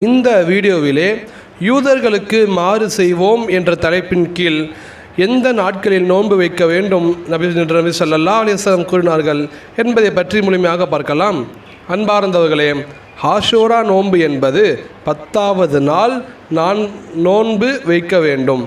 இந்த வீடியோவிலே யூதர்களுக்கு மாறு செய்வோம் என்ற தலைப்பின் கீழ் எந்த நாட்களில் நோன்பு வைக்க வேண்டும் நபி ஸல்லல்லாஹு அலைஹி வஸல்லம் கூறினார்கள் என்பதை பற்றி முழுமையாக பார்க்கலாம். அன்பார்ந்தவர்களே, ஆஷூரா நோன்பு என்பது 10வது நாள் நோன்பு வைக்க வேண்டும்.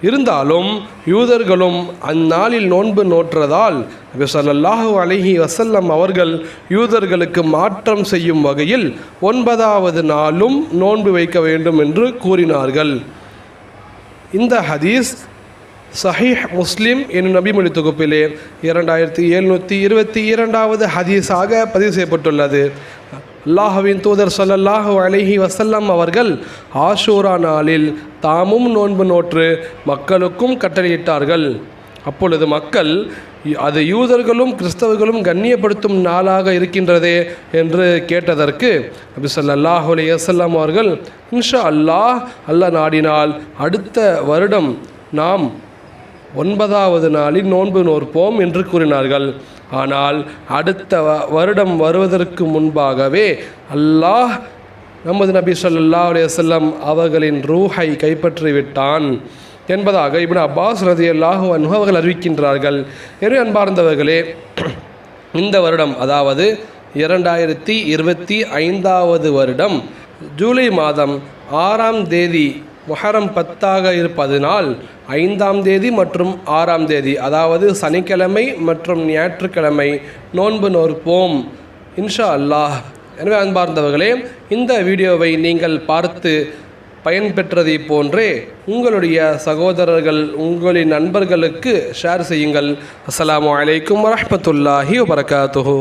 இருந்தாலும் யூதர்களும் அந்நாளில் நோன்பு நோற்றதால் நபி ஸல்லல்லாஹு அலைஹி வஸல்லம் அவர்கள் யூதர்களுக்கு மாற்றம் செய்யும் வகையில் 9வது நாளும் நோன்பு வைக்க வேண்டும் என்று கூறினார்கள். இந்த ஹதீஸ் சஹீஹ் முஸ்லிம் என்னும் நபிமொழி தொகுப்பிலே 2722வது ஹதீஸாக பதிவு செய்யப்பட்டுள்ளது. அல்லாஹ்வின் தூதர் ஸல்லல்லாஹு அலைஹி வஸல்லம் அவர்கள் ஆஷூரா நாளில் தாமும் நோன்பு நோற்று மக்களுக்கும் கட்டளையிட்டார்கள். அப்பொழுது மக்கள், அது யூதர்களும் கிறிஸ்தவர்களும் கண்ணியப்படுத்தும் நாளாக இருக்கின்றதே என்று கேட்டதற்கு நபி ஸல்லல்லாஹு அலைஹி வஸல்லம் அவர்கள், இன்ஷா அல்லாஹ் நாடினால் அடுத்த வருடம் நாம் 9வது நாளில் நோன்பு நோற்போம் என்று கூறினார்கள். ஆனால் அடுத்த வருடம் வருவதற்கு முன்பாகவே அல்லாஹ் நமது நபி ஸல்லல்லாஹு அலைஹி வஸல்லம் அவர்களின் ரூஹை கைப்பற்றிவிட்டான் என்பதாக இப்னு அப்பாஸ் ரலியல்லாஹு அன்ஹு அவர்கள் அறிவிக்கின்றார்கள். எனவே அன்பார்ந்தவர்களே, இந்த வருடம், அதாவது 2025வது வருடம் ஜூலை மாதம் 6ஆம் தேதி முஹர்ரம் 10ஆக இருப்பதனால் 5ஆம் தேதி மற்றும் 6ஆம் தேதி, அதாவது சனிக்கிழமை மற்றும் ஞாயிற்றுக்கிழமை நோன்பு நோற்போம் இன்ஷா அல்லாஹ். எனவே அன்பார்ந்தவர்களே, இந்த வீடியோவை நீங்கள் பார்த்து பயன்பெற்றதை போன்றே உங்களுடைய சகோதரர்கள், உங்களின் நண்பர்களுக்கு ஷேர் செய்யுங்கள். அஸ்ஸலாமு அலைக்கும் வரஹ்மத்துல்லாஹி வபரகாத்துஹு.